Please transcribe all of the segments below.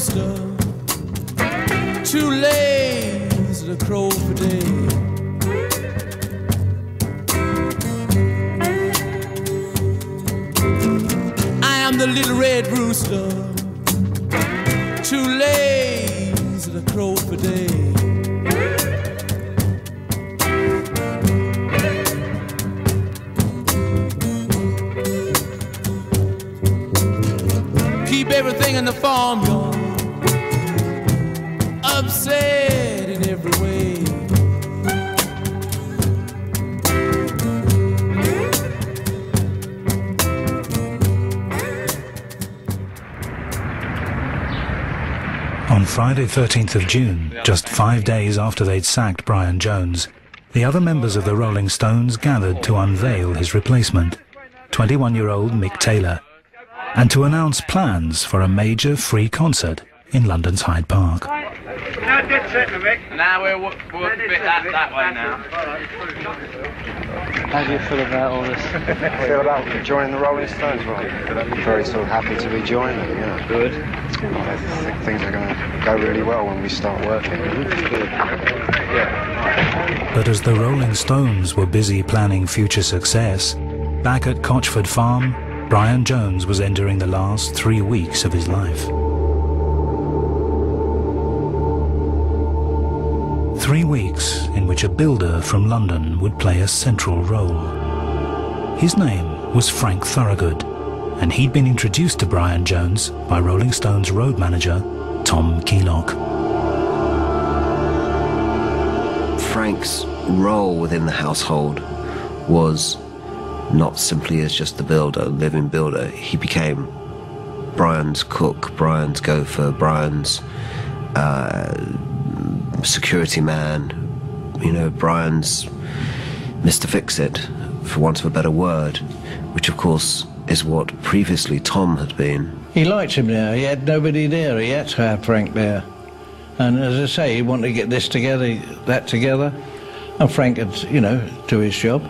rooster, too lazy to crow for day. I am the little red rooster, too lazy to crow for day. Keep everything in the farmyard upset in every way. On Friday 13th of June, just 5 days after they'd sacked Brian Jones, the other members of the Rolling Stones gathered to unveil his replacement, 21-year-old Mick Taylor, and to announce plans for a major free concert in London's Hyde Park. Now we'll a bit that way now. How do you feel about all this? Feel about joining the Rolling Stones? Well, very sort of happy to be joining them, yeah. Good. I think things are going to go really well when we start working. Good. But as the Rolling Stones were busy planning future success, back at Cotchford Farm, Brian Jones was entering the last 3 weeks of his life. 3 weeks in which a builder from London would play a central role. His name was Frank Thorogood, and he'd been introduced to Brian Jones by Rolling Stones road manager Tom Keelock. Frank's role within the household was not simply as just the builder, living builder. He became Brian's cook, Brian's gopher, Brian's security man, you know, Brian's Mr. Fix-It, for want of a better word, which of course is what previously Tom had been. He liked him there. He had nobody there. He had to have Frank there. And as I say, he wanted to get this together, that together, and Frank could, you know, do his job.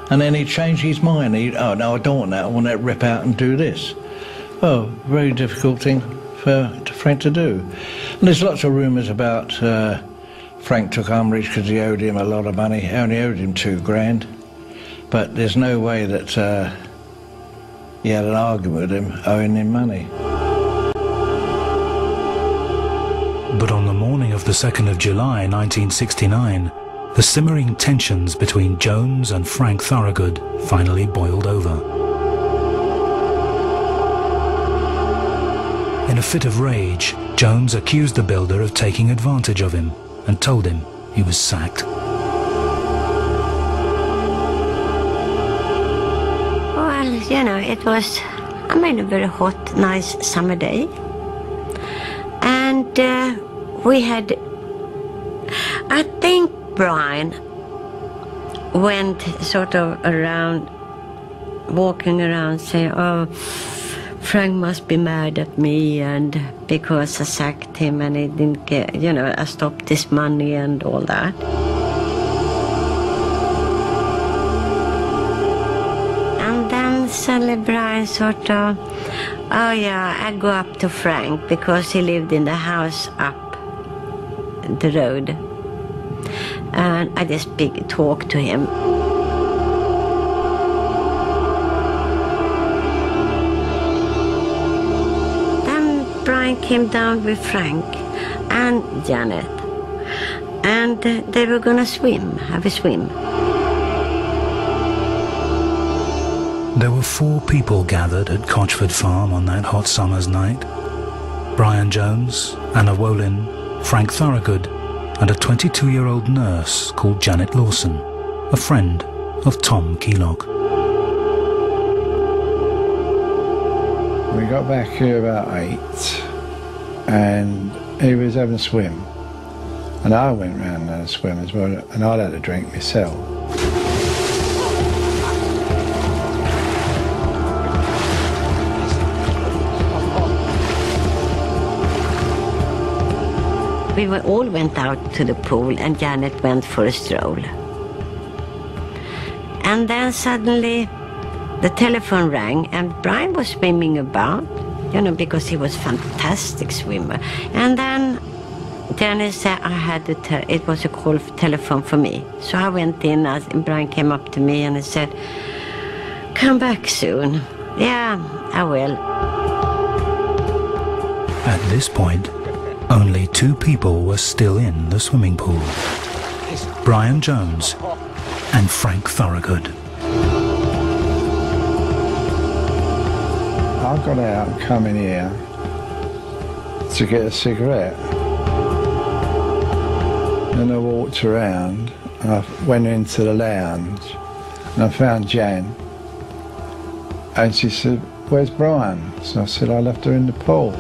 And then he changed his mind. Oh, no, I don't want that. I want to rip out and do this. Oh, very difficult thing for Frank to do. And there's lots of rumours about Frank took umbrage because he owed him a lot of money. He only owed him $2,000. But there's no way that he had an argument with him owing him money. But on the morning of the 2nd of July 1969, the simmering tensions between Jones and Frank Thorogood finally boiled over. In a fit of rage, Jones accused the builder of taking advantage of him and told him he was sacked. Well, you know, it was, a very hot, nice summer day. And we had, I think Brian went sort of around, walking around saying, oh, Frank must be mad at me, and because I sacked him and he didn't get, you know, I stopped his money and all that. And then suddenly Brian sort of, oh yeah, I go up to Frank because he lived in the house up the road. And I just talked to him. Brian came down with Frank and Janet, and they were gonna have a swim. There were 4 people gathered at Cotchford Farm on that hot summer's night. Brian Jones, Anna Wolin, Frank Thorogood, and a 22-year-old nurse called Janet Lawson, a friend of Tom Keelock. We got back here about 8, and he was having a swim. And I went round and had a swim as well, and I'd had a drink myself. We all went out to the pool, and Janet went for a stroll. And then suddenly the telephone rang, and Brian was swimming about. you know, because he was a fantastic swimmer. And then he said I had to it was a call telephone for me. So I went in, and Brian came up to me and he said, "Come back soon." "Yeah, I will." At this point, only 2 people were still in the swimming pool: Brian Jones and Frank Thorogood. I got out and come in here to get a cigarette. Then I walked around, and I went into the lounge, and I found Jan. And she said, "Where's Brian?" So I said, "I left her in the pool."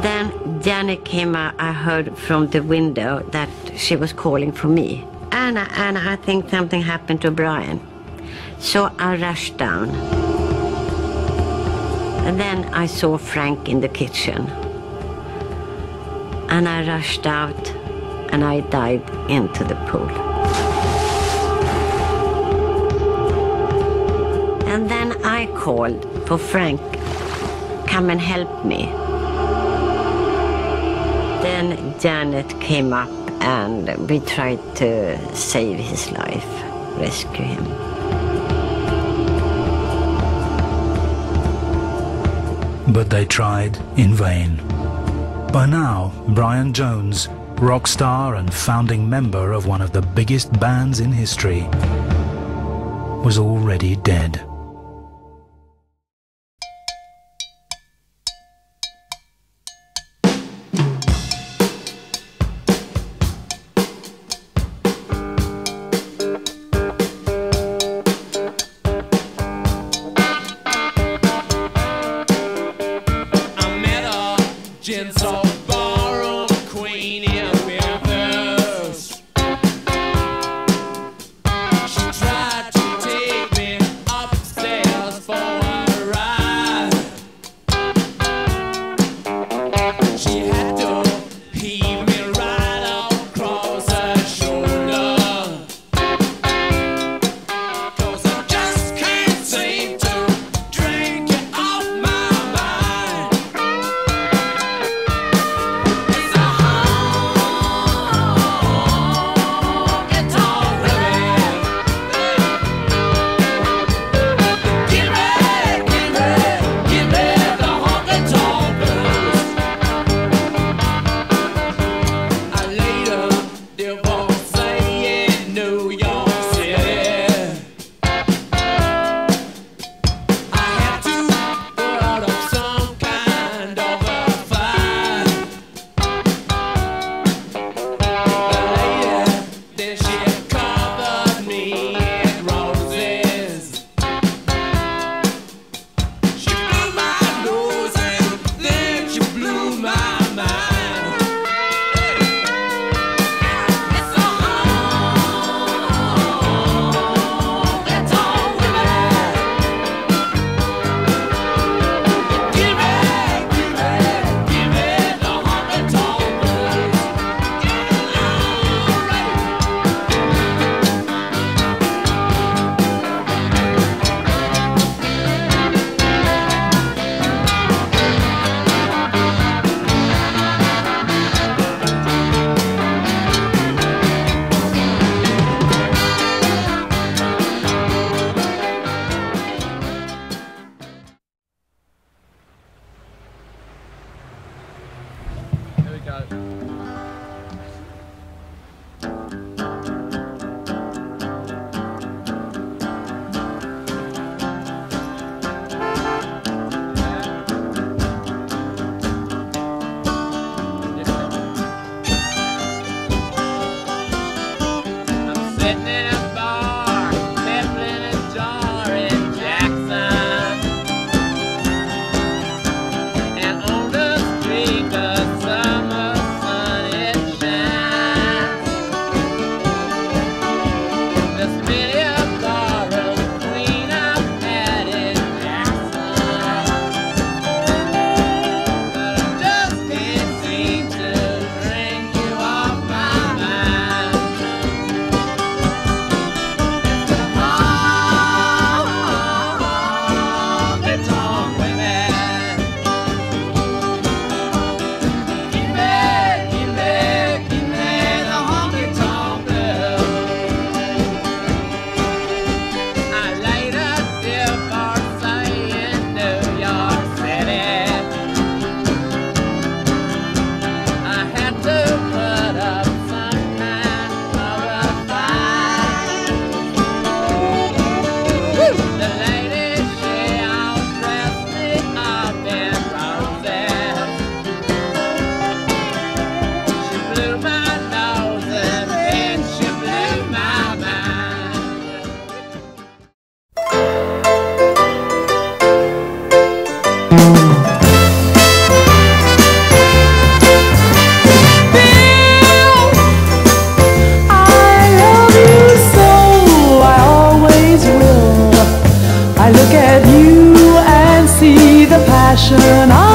Then Janet came out. I heard from the window that she was calling for me. And I think something happened to Brian. So I rushed down. And then I saw Frank in the kitchen. And I rushed out and I dived into the pool. And then I called for Frank, "Come and help me." Then Janet came up and we tried to save his life, rescue him. But they tried in vain. By now, Brian Jones, rock star and founding member of one of the biggest bands in history, was already dead. I look at you and see the passion of